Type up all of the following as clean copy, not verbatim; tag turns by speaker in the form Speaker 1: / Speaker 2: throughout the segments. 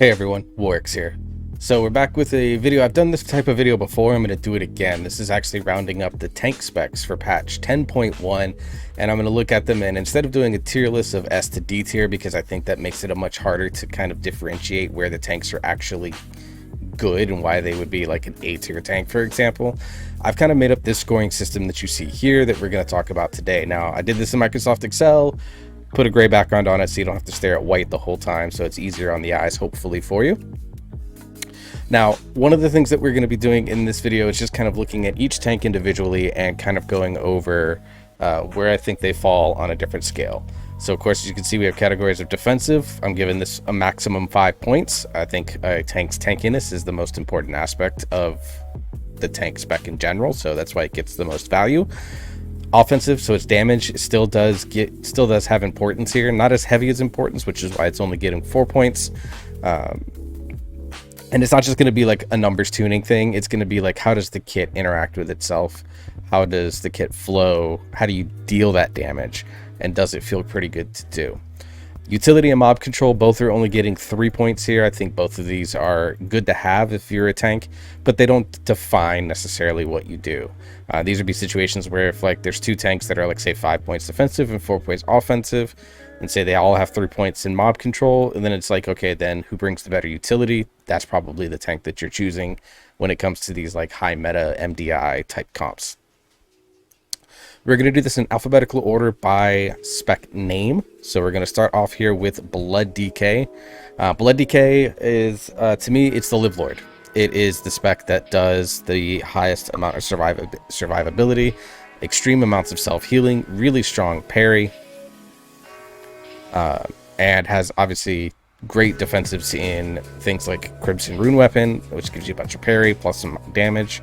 Speaker 1: Hey everyone, Warwick's here. So we're back with a video. I've done this type of video before. I'm going to do it again. This is actually rounding up the tank specs for patch 10.1, and I'm going to look at them, and instead of doing a tier list of S to D tier, because I think that makes it a much harder to kind of differentiate where the tanks are actually good and why they would be like an A tier tank, for example, I've kind of made up this scoring system that you see here that we're going to talk about today. Now, I did this in Microsoft Excel, put a gray background on it so you don't have to stare at white the whole time, so it's easier on the eyes, hopefully, for you. Now, one of the things that we're going to be doing in this video is just kind of looking at each tank individually and kind of going over where I think they fall on a different scale. So, of course, as you can see, we have categories of defensive. I'm giving this a maximum 5 points. I think a tank's tankiness is the most important aspect of the tank spec in general, so that's why it gets the most value. Offensive, so its damage still does have importance here, not as heavy as importance, which is why it's only getting 4 points. And it's not just going to be like a numbers tuning thing. It's going to be like, how does the kit interact with itself? How does the kit flow? How do you deal that damage? And does it feel pretty good to do? Utility and mob control, both are only getting 3 points here. I think both of these are good to have if you're a tank, but they don't define necessarily what you do. These would be situations where if like there's two tanks that are like say 5 points defensive and 4 points offensive, and say they all have 3 points in mob control, and then it's like, okay, then who brings the better utility? That's probably the tank that you're choosing when it comes to these like high meta MDI type comps. We're going to do this in alphabetical order by spec name. So we're going to start off here with Blood DK. Blood DK is, to me, it's the Live Lord. It is the spec that does the highest amount of survivability, extreme amounts of self-healing, really strong parry, and has obviously great defensives in things like Crimson Rune Weapon, which gives you a bunch of parry plus some damage.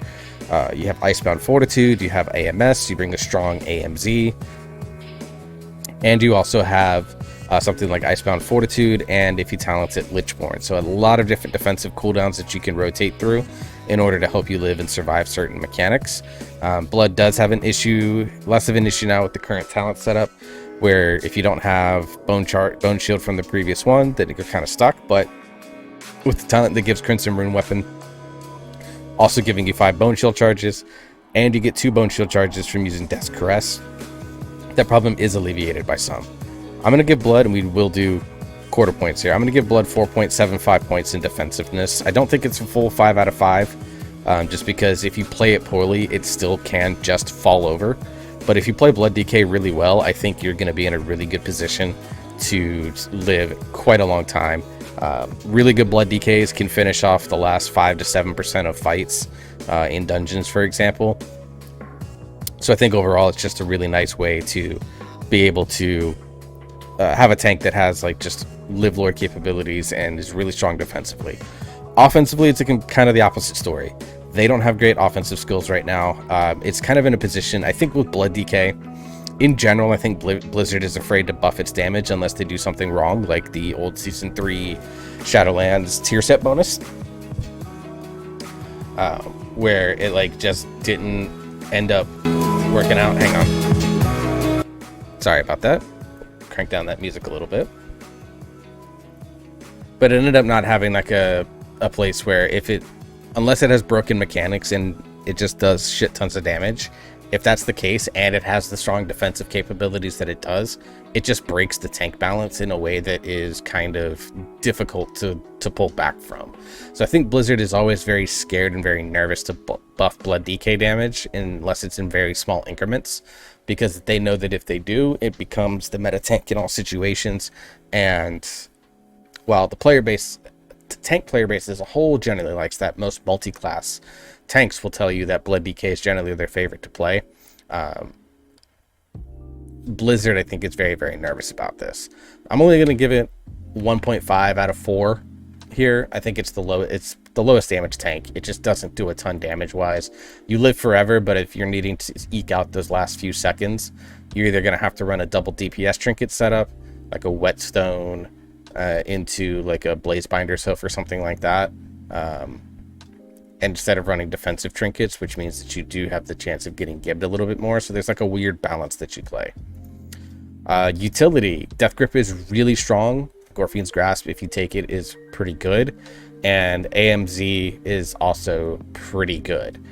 Speaker 1: You have Icebound Fortitude, you have AMS, you bring a strong AMZ, and you also have something like Icebound Fortitude, and if you talent it, Lichborn. So a lot of different defensive cooldowns that you can rotate through in order to help you live and survive certain mechanics. Blood does have an issue, less of an issue now with the current talent setup, where if you don't have Bone Shield from the previous one, then you're kind of stuck. But with the talent that gives Crimson Rune Weapon, also giving you 5 Bone Shield charges, and you get 2 Bone Shield charges from using Death's Caress, that problem is alleviated by some. I'm going to give Blood, and we will do quarter points here, I'm going to give Blood 4.75 points in defensiveness. I don't think it's a full 5 out of 5, just because if you play it poorly, it still can just fall over. But if you play Blood DK really well, I think you're going to be in a really good position to live quite a long time. Really good Blood DKs can finish off the last 5 to 7% of fights in dungeons, for example. So I think overall it's just a really nice way to be able to have a tank that has like just Live Lord capabilities and is really strong defensively. Offensively, it's kind of the opposite story. They don't have great offensive skills right now. It's kind of in a position, I think, with Blood DK. In general, I think Blizzard is afraid to buff its damage unless they do something wrong, like the old Season 3 Shadowlands tier set bonus, where it like just didn't end up working out. Hang on. Sorry about that. Crank down that music a little bit. But it ended up not having like a place where unless it has broken mechanics and it just does shit tons of damage, if that's the case and it has the strong defensive capabilities that it does, it just breaks the tank balance in a way that is kind of difficult to pull back from. So I think Blizzard is always very scared and very nervous to buff Blood DK damage unless it's in very small increments, because they know that if they do, it becomes the meta tank in all situations. And while the tank player base as a whole generally likes that, most multi-class tanks will tell you that Blood DK is generally their favorite to play. Blizzard, I think, is very, very nervous about this. I'm only going to give it 1.5 out of 4 here. I think it's the lowest damage tank. It just doesn't do a ton damage wise. You live forever, but if you're needing to eke out those last few seconds, you're either going to have to run a double DPS trinket setup, like a Whetstone into like a Blazebinder Hoof or something like that, instead of running defensive trinkets, which means that you do have the chance of getting gibbed a little bit more. So there's like a weird balance that you play. Utility, Death Grip is really strong. Gorfine's Grasp, if you take it, is pretty good, and AMZ is also pretty good.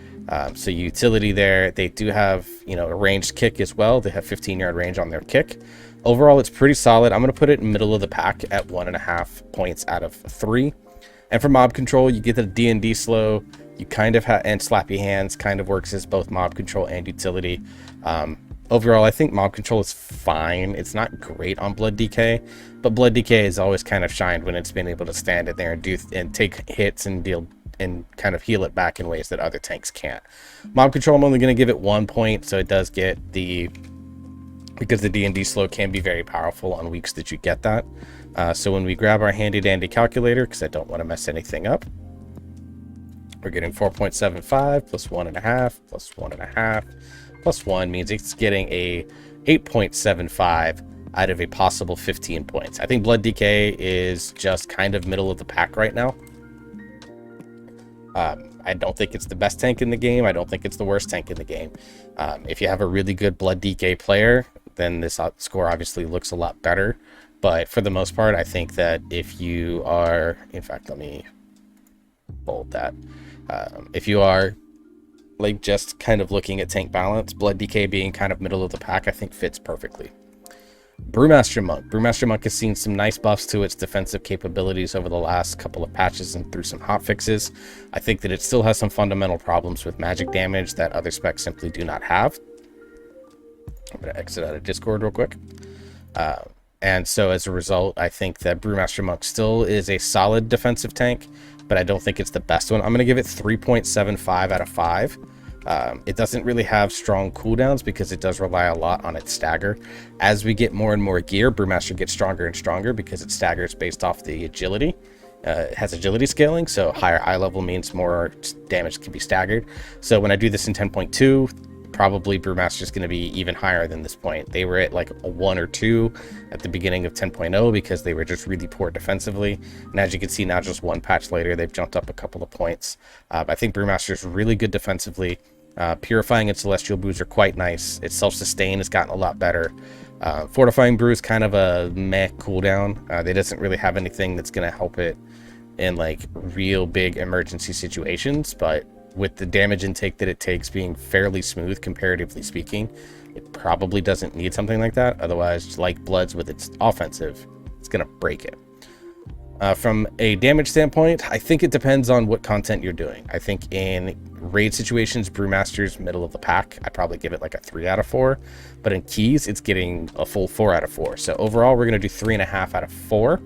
Speaker 1: So utility there. They do have, you know, a ranged kick as well. They have 15-yard range on their kick. Overall, it's pretty solid. I'm going to put it in middle of the pack at 1.5 points out of 3. And for mob control, you get the D&D slow. You kind of have, and slappy hands kind of works as both mob control and utility. Overall, I think mob control is fine. It's not great on Blood DK, but Blood DK has always kind of shined when it's been able to stand in there and do and take hits and deal and kind of heal it back in ways that other tanks can't. Mob control, I'm only going to give it 1 point, so it does get the, because the D&D slow can be very powerful on weeks that you get that. So when we grab our handy dandy calculator, because I don't want to mess anything up, we're getting 4.75 plus 1.5 plus 1.5 plus 1 means it's getting a 8.75 out of a possible 15 points. I think Blood DK is just kind of middle of the pack right now. I don't think it's the best tank in the game. I don't think it's the worst tank in the game. If you have a really good Blood DK player, then this score obviously looks a lot better. But for the most part, I think that if you are, in fact, let me bold that. If you are like just kind of looking at tank balance, Blood DK being kind of middle of the pack, I think fits perfectly. Brewmaster Monk. Brewmaster Monk has seen some nice buffs to its defensive capabilities over the last couple of patches and through some hot fixes. I think that it still has some fundamental problems with magic damage that other specs simply do not have. I'm going to exit out of Discord real quick. And so as a result, I think that Brewmaster Monk still is a solid defensive tank, but I don't think it's the best one. I'm going to give it 3.75 out of 5. It doesn't really have strong cooldowns because it does rely a lot on its stagger. As we get more and more gear, Brewmaster gets stronger and stronger because it staggers based off the agility. It has agility scaling, so higher eye level means more damage can be staggered. So when I do this in 10.2, probably Brewmaster is going to be even higher than this point. They were at like a 1 or 2 at the beginning of 10.0 because they were just really poor defensively. And as you can see now, just one patch later, they've jumped up a couple of points. I think Brewmaster is really good defensively. Purifying and Celestial Brews are quite nice. Its self-sustain has gotten a lot better. Fortifying Brew is kind of a meh cooldown. It doesn't really have anything that's going to help it in like real big emergency situations, but with the damage intake that it takes being fairly smooth, comparatively speaking, it probably doesn't need something like that. Otherwise, like Bloods with its offensive, it's going to break it. From a damage standpoint, I think it depends on what content you're doing. I think in raid situations, Brewmaster's middle of the pack. I'd probably give it like a 3 out of 4. But in keys, it's getting a full 4 out of 4. So overall, we're going to do 3.5 out of 4.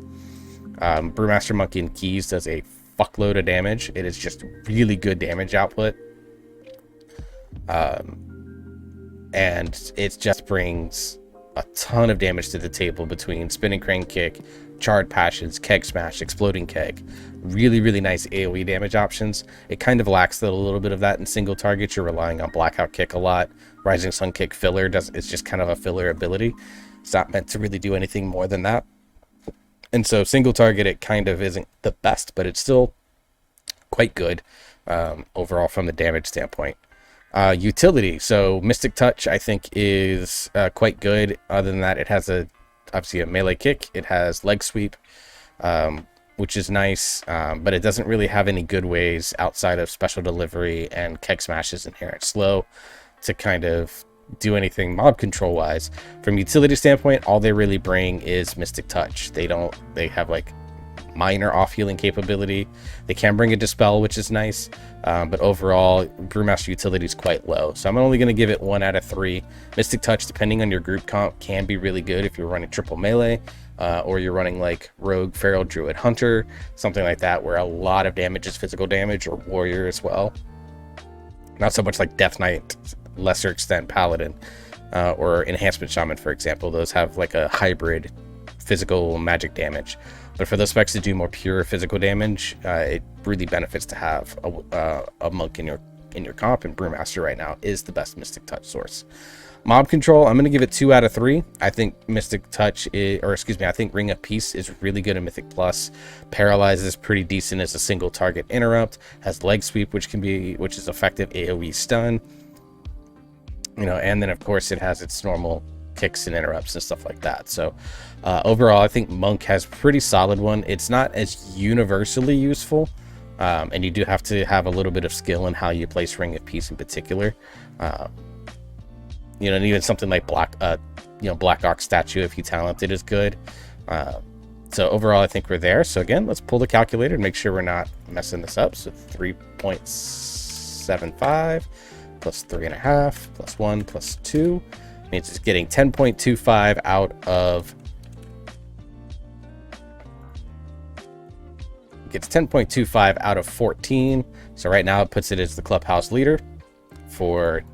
Speaker 1: Brewmaster Monk in keys does a fuckload of damage. It is just really good damage output. And it just brings a ton of damage to the table between Spinning Crane Kick, Charred Passions, Keg Smash, Exploding Keg. Really, really nice AoE damage options. It kind of lacks a little bit of that in single targets. You're relying on Blackout Kick a lot. Rising Sun Kick filler it's just kind of a filler ability. It's not meant to really do anything more than that. And so single target, it kind of isn't the best, but it's still quite good overall from the damage standpoint. Utility. So Mystic Touch, I think, is quite good. Other than that, it has obviously a melee kick. It has leg sweep, which is nice, but it doesn't really have any good ways outside of special delivery and Keg Smash's inherent slow to kind of do anything mob control wise. From utility standpoint, all they really bring is Mystic Touch. They have like minor off healing capability. They can bring a Dispel, which is nice, but overall Brewmaster utility is quite low, so I'm only going to give it 1 out of 3. Mystic Touch, depending on your group comp, can be really good if you're running triple melee, or you're running like Rogue, Feral, Druid, Hunter, something like that, where a lot of damage is physical damage, or Warrior as well. Not so much like Death Knight, lesser extent Paladin, or Enhancement Shaman, for example. Those have like a hybrid physical magic damage. But for those specs to do more pure physical damage, it really benefits to have a monk in your comp, and Brewmaster right now is the best Mystic Touch source. Mob control, I'm going to give it 2 out of 3. I think Mystic Touch I think Ring of Peace is really good in Mythic Plus. Paralyze is pretty decent as a single target interrupt. Has leg sweep, which is effective AoE stun. And then of course it has its normal kicks and interrupts and stuff like that. So overall, I think Monk has pretty solid one. It's not as universally useful, and you do have to have a little bit of skill in how you place Ring of Peace in particular. You know, and even something like Black Ox Statue, if you talent it, is good. So overall, I think we're there. So again, let's pull the calculator and make sure we're not messing this up. So 3.75 plus 3.5 plus 1 plus 2 means it's getting 10.25 out of... Gets 10.25 out of 14. So right now it puts it as the clubhouse leader for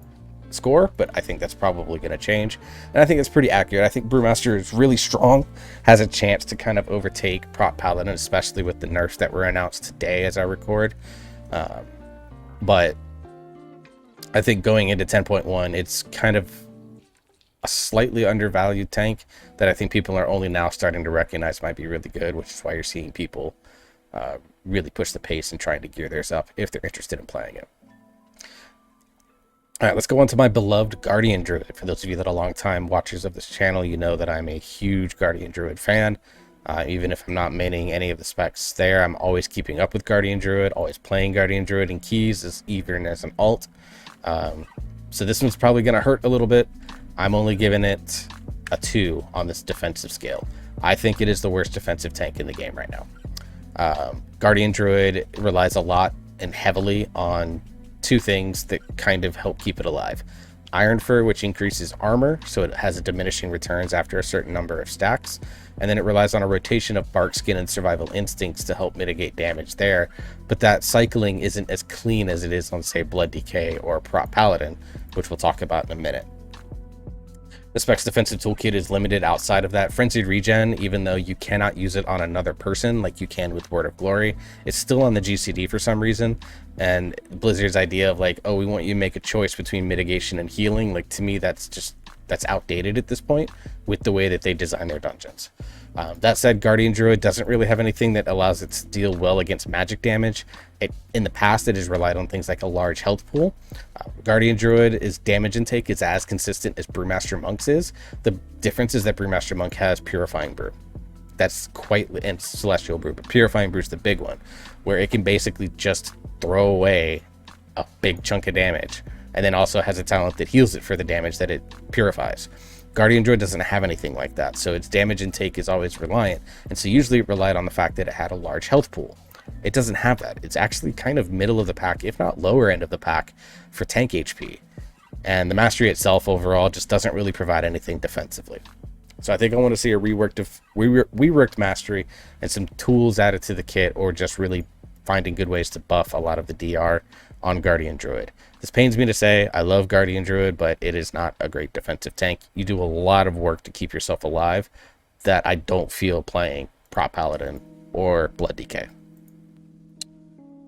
Speaker 1: score, but I think that's probably going to change, and I think it's pretty accurate. I think Brewmaster is really strong, has a chance to kind of overtake Prot Paladin, especially with the nerfs that were announced today as I record. But I think going into 10.1, it's kind of a slightly undervalued tank that I think people are only now starting to recognize might be really good, which is why you're seeing people really push the pace and trying to gear theirs up if they're interested in playing it. All right, let's go on to my beloved Guardian Druid. For those of you that are long-time watchers of this channel, you know that I'm a huge Guardian Druid fan. Even if I'm not maining any of the specs there, I'm always keeping up with Guardian Druid, always playing Guardian Druid in keys, as even as an alt. So this one's probably going to hurt a little bit. I'm only giving it a 2 on this defensive scale. I think it is the worst defensive tank in the game right now. Guardian Druid relies a lot and heavily on 2 things that kind of help keep it alive. Iron Fur, which increases armor, so it has a diminishing returns after a certain number of stacks, and then it relies on a rotation of Bark Skin and Survival Instincts to help mitigate damage there, but that cycling isn't as clean as it is on, say, Blood Decay or Prot Paladin, which we'll talk about in a minute. The Spec's defensive toolkit is limited outside of that. Frenzied Regen, even though you cannot use it on another person like you can with Word of Glory, it's still on the GCD for some reason. And Blizzard's idea of like, oh, we want you to make a choice between mitigation and healing, like, to me, that's outdated at this point with the way that they design their dungeons. That said, Guardian Druid doesn't really have anything that allows it to deal well against magic damage. In the past, it has relied on things like a large health pool. Guardian Druid's damage intake is as consistent as Brewmaster Monk's is. The difference is that Brewmaster Monk has Purifying Brew. That's quite, and Celestial Brew, but Purifying Brew is the big one, where it can basically just throw away a big chunk of damage, and then also has a talent that heals it for the damage that it purifies. Guardian Druid doesn't have anything like that, so its damage intake is always reliant, and so usually it relied on the fact that it had a large health pool. It doesn't have that. It's actually kind of middle of the pack, if not lower end of the pack, for tank HP. And the mastery itself overall just doesn't really provide anything defensively. So I think I want to see a reworked mastery and some tools added to the kit, or just really finding good ways to buff a lot of the DR on Guardian Druid. This pains me to say, I love Guardian Druid, but it is not a great defensive tank. You do a lot of work to keep yourself alive that I don't feel playing Prot Paladin or Blood Decay.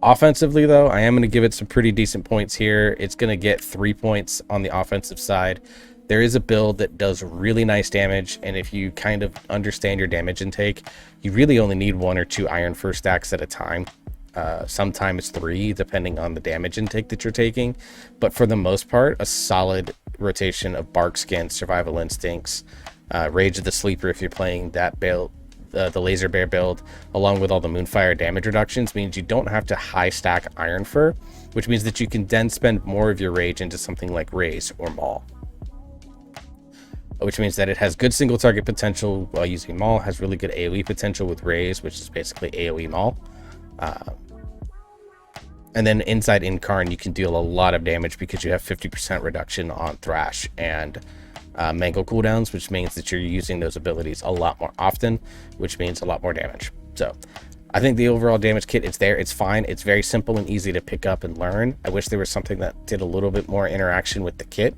Speaker 1: Offensively, though, I am going to give it some pretty decent points here. It's going to get 3 points on the offensive side. There is a build that does really nice damage, and if you kind of understand your damage intake, you really only need 1 or 2 Iron Fur stacks at a time. Sometimes 3, depending on the damage intake that you're taking. But for the most part, a solid rotation of Bark Skin, Survival Instincts, Rage of the Sleeper if you're playing that build, the Laser Bear build, along with all the Moonfire damage reductions, means you don't have to high stack Iron Fur, which means that you can then spend more of your Rage into something like Raze or Maul. Which means that it has good single target potential while using Maul, has really good AoE potential with Raze, which is basically AoE Maul. And then inside Incarn, you can deal a lot of damage because you have 50% reduction on Thrash and Mangle cooldowns, which means that you're using those abilities a lot more often, which means a lot more damage. So I think the overall damage kit is there. It's fine. It's very simple and easy to pick up and learn. I wish there was something that did a little bit more interaction with the kit,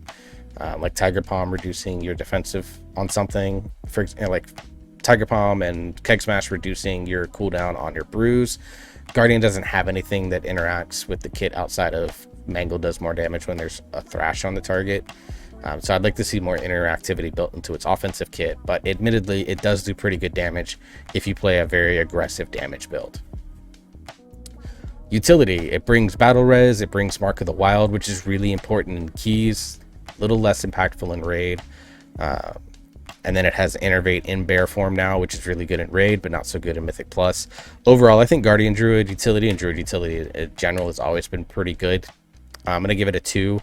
Speaker 1: like Tiger Palm reducing your defensive on something, for example, like Tiger Palm and Keg Smash reducing your cooldown on your brews. Guardian doesn't have anything that interacts with the kit outside of Mangle does more damage when there's a Thrash on the target. So I'd like to see more interactivity built into its offensive kit, but admittedly, it does do pretty good damage if you play a very aggressive damage build. Utility, it brings Battle Res, it brings Mark of the Wild, which is really important in keys, a little less impactful in raid. And then it has Innervate in bear form now, which is really good in Raid, but not so good in Mythic Plus. Overall, I think Guardian Druid utility and Druid utility in general has always been pretty good. I'm going to give it a 2.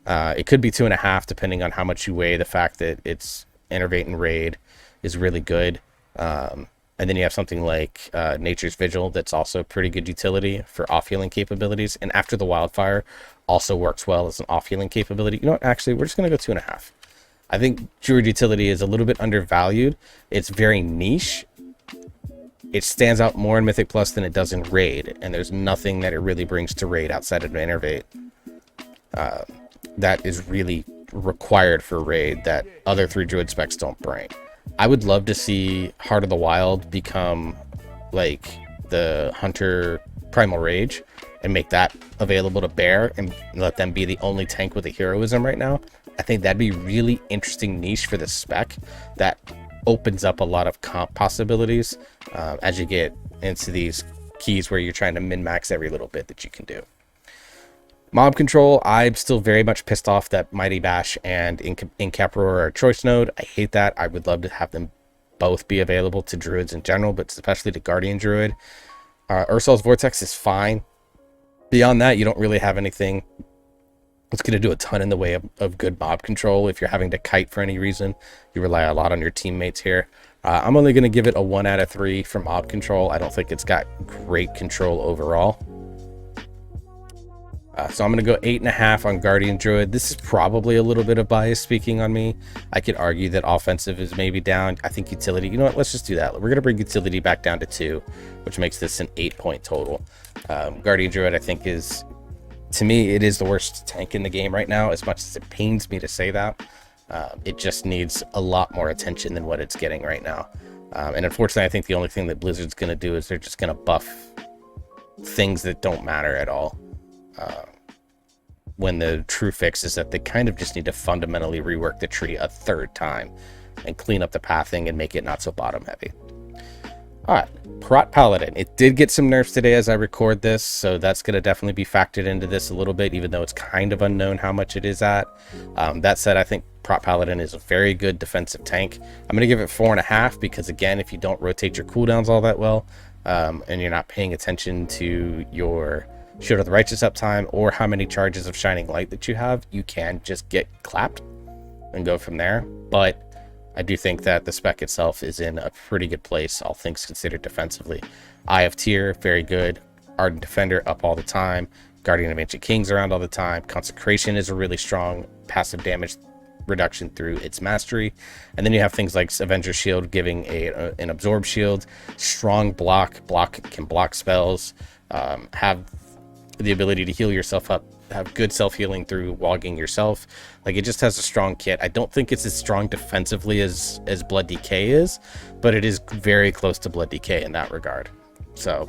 Speaker 1: It could be 2.5, depending on how much you weigh the fact that it's Innervate and Raid is really good. And then you have something like Nature's Vigil that's also pretty good utility for off-healing capabilities. And After the Wildfire also works well as an off-healing capability. You know what? Actually, we're just going to go 2.5. I think Druid utility is a little bit undervalued. It's very niche. It stands out more in Mythic Plus than it does in Raid, and there's nothing that it really brings to Raid outside of Innervate that is really required for Raid that other 3 Druid specs don't bring. I would love to see Heart of the Wild become like the Hunter Primal Rage and make that available to Bear and let them be the only tank with a heroism right now. I think that'd be really interesting niche for the spec that opens up a lot of comp possibilities as you get into these keys where you're trying to min-max every little bit that you can do. Mob control, I'm still very much pissed off that Mighty Bash and Incapror are a choice node. I hate that. I would love to have them both be available to Druids in general, but especially to Guardian Druid. Ursol's Vortex is fine. Beyond that, you don't really have anything it's going to do a ton in the way of good mob control. If you're having to kite for any reason, you rely a lot on your teammates here. I'm only going to give it a 1 out of 3 for mob control. I don't think it's got great control overall. So I'm going to go 8.5 on Guardian Druid. This is probably a little bit of bias speaking on me. I could argue that offensive is maybe down. I think utility, you know what, let's just do that. We're going to bring utility back down to 2, which makes this an 8-point total. Guardian Druid, I think, is, to me, it is the worst tank in the game right now, as much as it pains me to say that. It just needs a lot more attention than what it's getting right now. And unfortunately, I think the only thing that Blizzard's going to do is they're just going to buff things that don't matter at all. When the true fix is that they kind of just need to fundamentally rework the tree a 3rd time and clean up the pathing and make it not so bottom heavy. All right, Prot Paladin. It did get some nerfs today as I record this, so that's going to definitely be factored into this a little bit, even though it's kind of unknown how much it is at. That said, I think Prot Paladin is a very good defensive tank. I'm going to give it 4.5 because, again, if you don't rotate your cooldowns all that well, and you're not paying attention to your Shield of the Righteous uptime or how many charges of Shining Light that you have, you can just get clapped and go from there. But I do think that the spec itself is in a pretty good place, all things considered defensively. Eye of Tyr, very good. Ardent Defender, up all the time. Guardian of Ancient Kings around all the time. Consecration is a really strong passive damage reduction through its mastery. And then you have things like Avenger Shield giving an Absorb Shield. Strong block can block spells. Have the ability to heal yourself up, have good self-healing through wogging yourself. Like, it just has a strong kit. I don't think it's as strong defensively as Blood Decay is, but it is very close to Blood Decay in that regard. So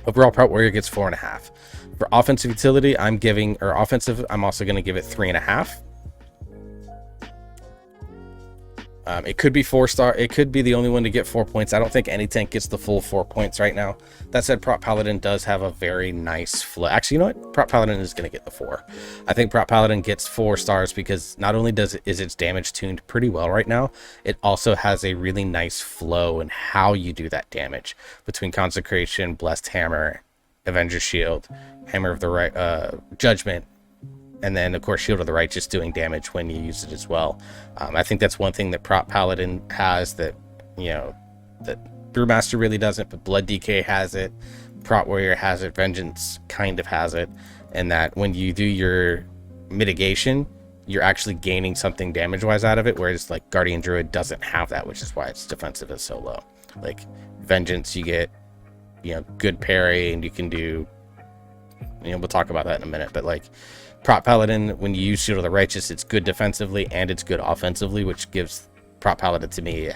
Speaker 1: overall, Prot Warrior gets 4.5. For offensive utility, I'm also going to give it 3.5. It could be 4-star. It could be the only one to get 4 points. I don't think any tank gets the full 4 points right now. That said, Prot Paladin does have a very nice flow. Actually, you know what? Prot Paladin is going to get the 4. I think Prot Paladin gets 4 stars because not only is its damage tuned pretty well right now, it also has a really nice flow in how you do that damage between Consecration, Blessed Hammer, Avenger Shield, Hammer of the Right, Judgment, and then, of course, Shield of the Righteous doing damage when you use it as well. I think that's one thing that Prot Paladin has that, that Brewmaster really doesn't, but Blood Decay has it, Prot Warrior has it, Vengeance kind of has it, and that when you do your mitigation, you're actually gaining something damage-wise out of it, whereas, like, Guardian Druid doesn't have that, which is why its defensive is so low. Like, Vengeance, you get, good parry, and you can do, we'll talk about that in a minute, but, like, Prot Paladin, when you use Shield of the Righteous, it's good defensively and it's good offensively, which gives Prot Paladin, to me,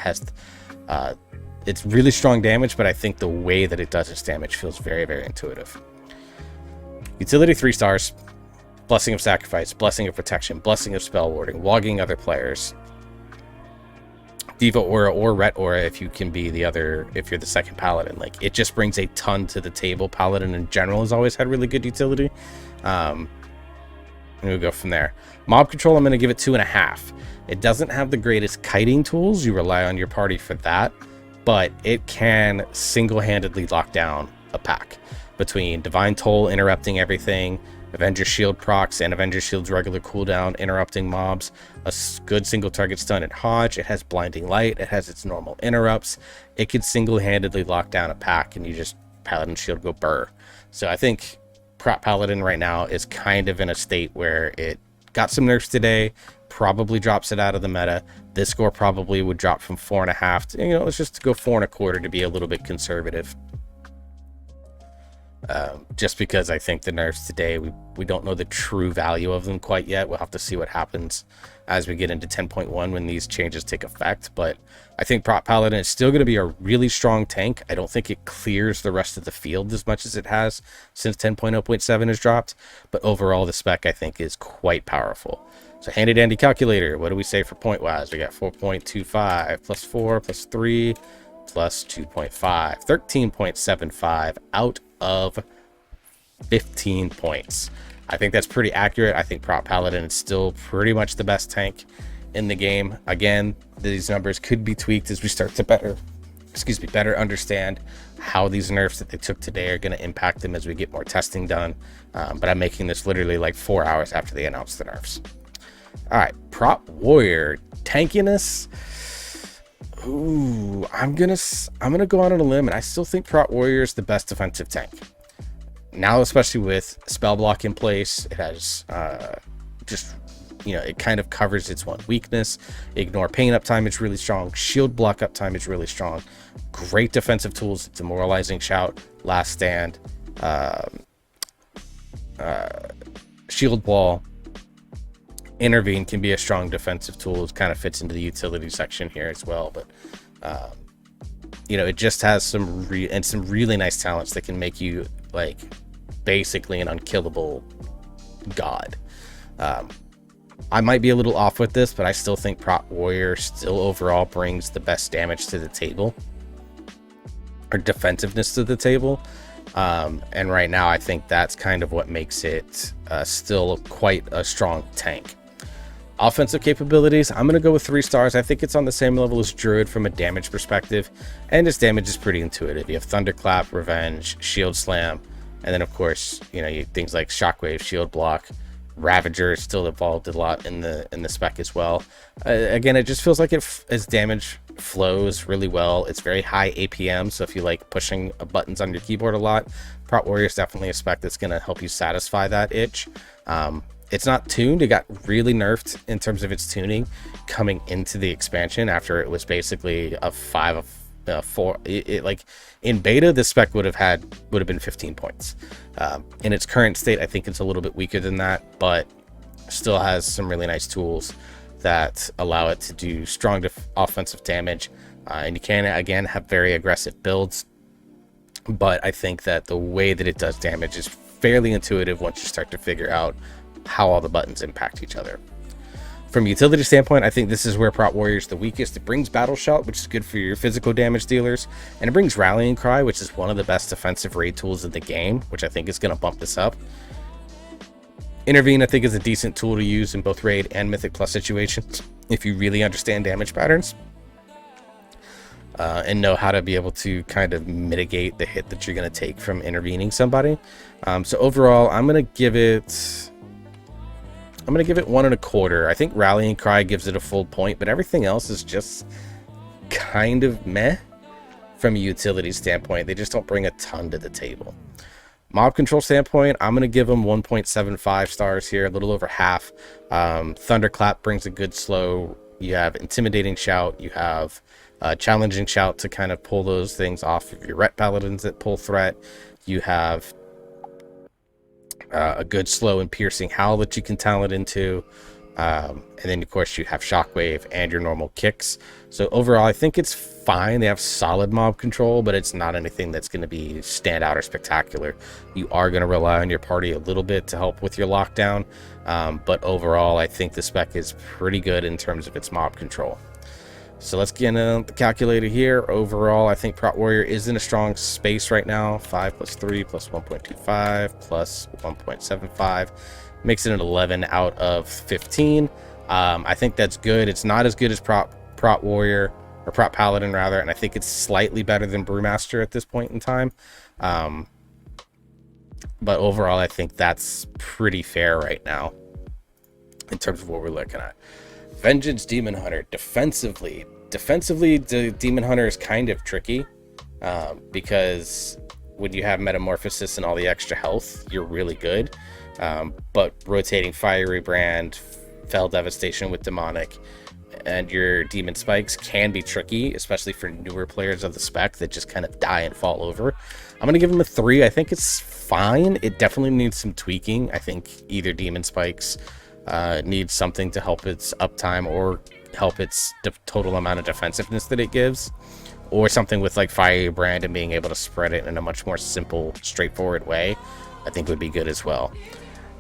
Speaker 1: it's really strong damage, but I think the way that it does its damage feels very, very intuitive. Utility 3 stars, Blessing of Sacrifice, Blessing of Protection, Blessing of Spell Warding, wogging other players, Diva Aura or Ret Aura if you can be if you're the second Paladin. Like, it just brings a ton to the table. Paladin in general has always had really good utility. and we'll go from there. Mob control, I'm going to give it 2.5. It doesn't have the greatest kiting tools. You rely on your party for that, but it can single-handedly lock down a pack between Divine Toll interrupting everything, Avenger Shield procs, and Avenger Shield's regular cooldown interrupting mobs, a good single target stun and Hodge. It has Blinding Light. It has its normal interrupts. It could single-handedly lock down a pack, and you just Paladin Shield go burr. So I think Prot Paladin right now is kind of in a state where it got some nerfs today, probably drops it out of the meta. This score probably would drop from 4.5 to, let's just go 4.25 to be a little bit conservative. Just because I think the nerfs today, we don't know the true value of them quite yet. We'll have to see what happens as we get into 10.1 when these changes take effect. But I think Prot Paladin is still going to be a really strong tank. I don't think it clears the rest of the field as much as it has since 10.0.7 has dropped. But overall, the spec, I think, is quite powerful. So handy dandy calculator. What do we say for point wise? We got 4.25 plus 4 plus 3 plus 2.5. 13.75 out of 15 points. I think that's pretty accurate. I think Prot Paladin is still pretty much the best tank in the game. Again, these numbers could be tweaked as we start to better understand how these nerfs that they took today are going to impact them as we get more testing done. But I'm making this literally like 4 hours after they announced the nerfs. All right, Prot Warrior tankiness. Ooh, I'm gonna go out on a limb, and I still think Prot Warrior is the best defensive tank now, especially with spell block in place. It has it kind of covers its one weakness. Ignore pain uptime is really strong. Shield block uptime is really strong. Great defensive tools. Demoralizing shout, last stand, shield wall. Intervene can be a strong defensive tool. It kind of fits into the utility section here as well, but it just has some really nice talents that can make you like basically an unkillable god. I might be a little off with this, but I still think Prot Warrior still overall brings the best damage to the table, or defensiveness to the table. And right now I think that's kind of what makes it still quite a strong tank. Offensive capabilities, I'm going to go with 3 stars. I think it's on the same level as Druid from a damage perspective, and its damage is pretty intuitive. You have Thunderclap, Revenge, Shield Slam, and then of course, things like Shockwave, Shield Block. Ravager is still evolved a lot in the spec as well. Again, it just feels like its damage flows really well. It's very high APM, so if you like pushing buttons on your keyboard a lot, Prot Warrior is definitely a spec that's going to help you satisfy that itch. It's not tuned. It got really nerfed in terms of its tuning coming into the expansion after it was basically a 5 of 4. Like in beta, this spec would have been 15 points. In its current state, I think it's a little bit weaker than that, but still has some really nice tools that allow it to do strong offensive damage. And you can again have very aggressive builds, but I think that the way that it does damage is fairly intuitive once you start to figure out how all the buttons impact each other. From a utility standpoint, I think this is where Prot Warrior is the weakest. It brings Battle Shout, which is good for your physical damage dealers, and it brings Rallying Cry, which is one of the best defensive raid tools in the game, which I think is going to bump this up. Intervene, I think, is a decent tool to use in both raid and Mythic Plus situations if you really understand damage patterns and know how to be able to kind of mitigate the hit that you're going to take from intervening somebody. So overall, I'm going to give it 1.25. I think Rallying Cry gives it a full point, but everything else is just kind of meh from a utility standpoint. They just don't bring a ton to the table. Mob control standpoint, I'm going to give them 1.75 stars here, a little over half. Thunderclap brings a good slow. You have Intimidating Shout. You have Challenging Shout to kind of pull those things off of your Ret Paladins that pull threat. You have a good slow and piercing howl that you can talent into, and then of course you have Shockwave and your normal kicks. So overall, I think it's fine. They have solid mob control, but it's not anything that's going to be stand out or spectacular. You are going to rely on your party a little bit to help with your lockdown, but overall I think the spec is pretty good in terms of its mob control. So let's get the calculator here. Overall, I think Prot Warrior is in a strong space right now. 5 plus 3 plus 1.25 plus 1.75 makes it an 11 out of 15. I think that's good. It's not as good as Prot Warrior, or Prot Paladin rather, and I think it's slightly better than Brewmaster at this point in time. But overall, I think that's pretty fair right now in terms of what we're looking at. Vengeance Demon Hunter. Defensively, the Demon Hunter is kind of tricky because when you have Metamorphosis and all the extra health, you're really good. But rotating Fiery Brand, Fell Devastation with Demonic, and your Demon Spikes can be tricky, especially for newer players of the spec that just kind of die and fall over. I'm going to give him a 3. I think it's fine. It definitely needs some tweaking. I think either Demon Spikes needs something to help its uptime or help its total amount of defensiveness that it gives, or something with like Fiery Brand and being able to spread it in a much more simple, straightforward way, I think would be good as well.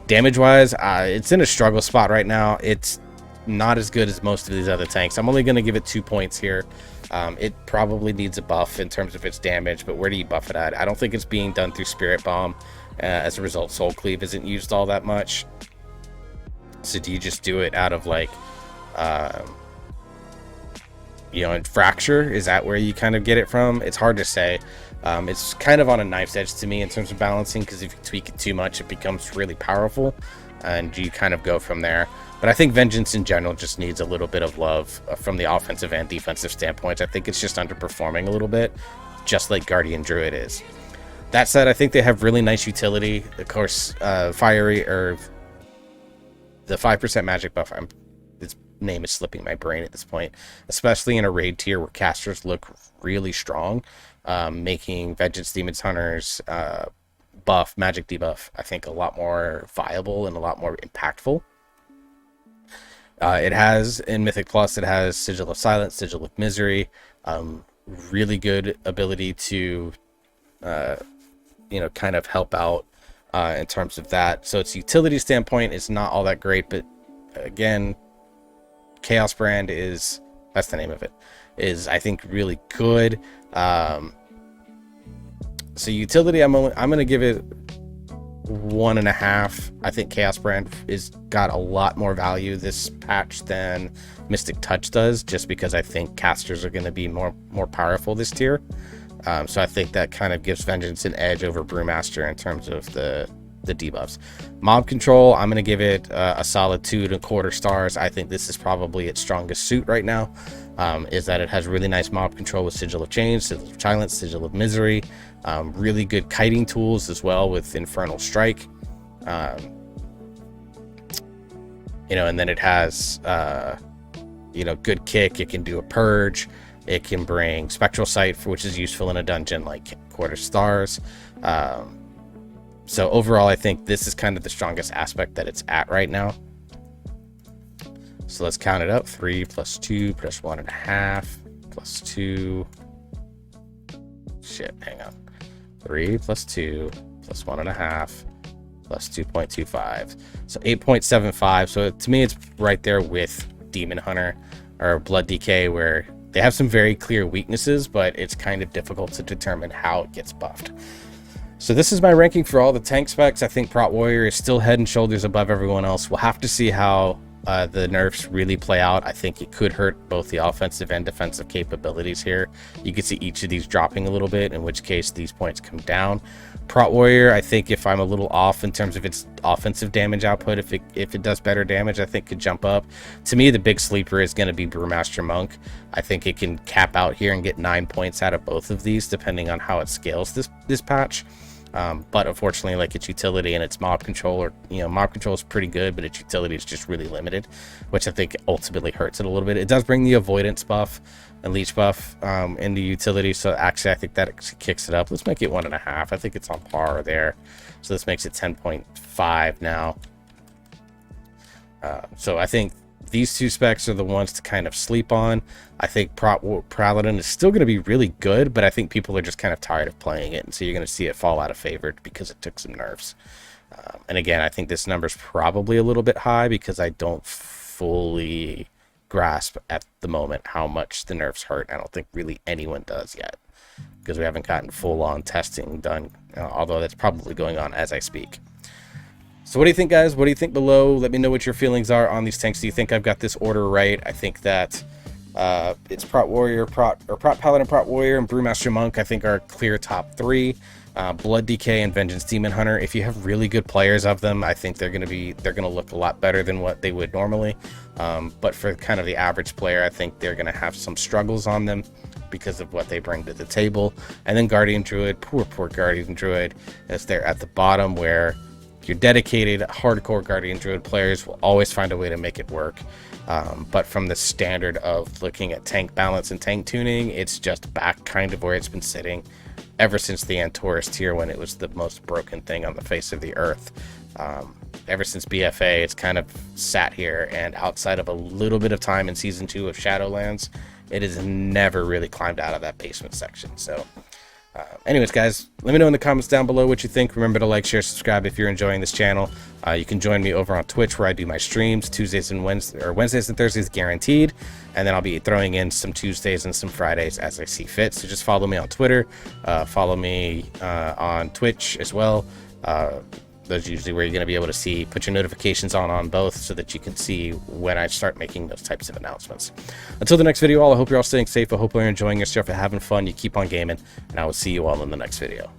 Speaker 1: Damage wise, it's in a struggle spot right now. It's not as good as most of these other tanks. I'm only going to give it 2 points here. It probably needs a buff in terms of its damage, but where do you buff it at? I don't think it's being done through Spirit Bomb. As a result, Soul Cleave isn't used all that much. So do you just do it out of like and Fracture? Is that where you kind of get it from? It's hard to say. It's kind of on a knife's edge to me in terms of balancing, because if you tweak it too much, it becomes really powerful, and you kind of go from there. But I think Vengeance in general just needs a little bit of love from the offensive and defensive standpoints. I think it's just underperforming a little bit, just like Guardian Druid is. That said, I think they have really nice utility. Of course, Fiery, or the 5% magic buff, its name is slipping my brain at this point, especially in a raid tier where casters look really strong, making Vengeance Demon Hunters buff, magic debuff, I think a lot more viable and a lot more impactful. It has, in Mythic Plus, it has Sigil of Silence, Sigil of Misery, really good ability to, kind of help out in terms of that. So its utility standpoint is not all that great, but again, Chaos Brand is, that's the name of it, is I think really good. So utility, I'm going to give it 1.5. I think Chaos Brand is got a lot more value this patch than Mystic Touch does, just because I think casters are going to be more powerful this tier. So I think that kind of gives Vengeance an edge over Brewmaster in terms of the debuffs. Mob Control, I'm going to give it a solid 2.25 stars. I think this is probably its strongest suit right now, is that it has really nice mob control with Sigil of Change, Sigil of Silence, Sigil of Misery, really good kiting tools as well with Infernal Strike, and then it has good kick. It can do a purge. It can bring Spectral Sight, which is useful in a dungeon, like 1/4 stars. So overall, I think this is kind of the strongest aspect that it's at right now. So let's count it up. 3 plus 2 plus 1.5 plus 2. Shit, hang on. 3 plus 2 plus 1.5 plus 2.25. So 8.75. So to me, it's right there with Demon Hunter or Blood DK, where they have some very clear weaknesses, but it's kind of difficult to determine how it gets buffed. So this is my ranking for all the tank specs. I think Prot Warrior is still head and shoulders above everyone else. We'll have to see how the nerfs really play out. I think it could hurt both the offensive and defensive capabilities here. You can see each of these dropping a little bit, in which case these points come down. Prot Warrior, I think if I'm a little off in terms of its offensive damage output, if it does better damage, I think could jump up. To me, the big sleeper is going to be Brewmaster Monk. I think it can cap out here and get 9 points out of both of these, depending on how it scales this patch. But unfortunately, like its utility and its mob control, mob control is pretty good, but its utility is just really limited, which I think ultimately hurts it a little bit. It does bring the avoidance buff and leech buff in the utility, so actually I think that kicks it up. Let's make it 1.5. I think it's on par there, so this makes it 10.5 now. So I think these two specs are the ones to kind of sleep on. I think Paladin is still going to be really good, but I think people are just kind of tired of playing it, and so you're going to see it fall out of favor because it took some nerfs. And again, I think this number is probably a little bit high because I don't fully grasp at the moment how much the nerfs hurt. I don't think really anyone does yet, because we haven't gotten full-on testing done, although that's probably going on as I speak. So what do you think, guys? What do you think below? Let me know what your feelings are on these tanks. Do you think I've got this order right? I think that it's Prot Warrior, Prot Paladin, Prot Warrior, and Brewmaster Monk, I think, are clear top 3. Blood Decay and Vengeance Demon Hunter. If you have really good players of them, I think they're gonna look a lot better than what they would normally. But for kind of the average player, I think they're gonna have some struggles on them because of what they bring to the table. And then Guardian Druid, poor Guardian Druid, as they're at the bottom, where your dedicated, hardcore Guardian Druid players will always find a way to make it work. But from the standard of looking at tank balance and tank tuning, it's just back kind of where it's been sitting ever since the Antorus tier, when it was the most broken thing on the face of the earth. Ever since BFA, it's kind of sat here, and outside of a little bit of time in Season 2 of Shadowlands, it has never really climbed out of that basement section. So anyways, guys, let me know in the comments down below what you think. Remember to like, share, subscribe if you're enjoying this channel. You can join me over on Twitch, where I do my streams Wednesdays and Thursdays guaranteed, and then I'll be throwing in some Tuesdays and some Fridays as I see fit. So just follow me on Twitter, follow me on Twitch as well. Those are usually where you're going to be able to put your notifications on both, so that you can see when I start making those types of announcements. Until the next video, I hope you're all staying safe. I hope you're enjoying yourself and having fun. You keep on gaming, and I will see you all in the next video.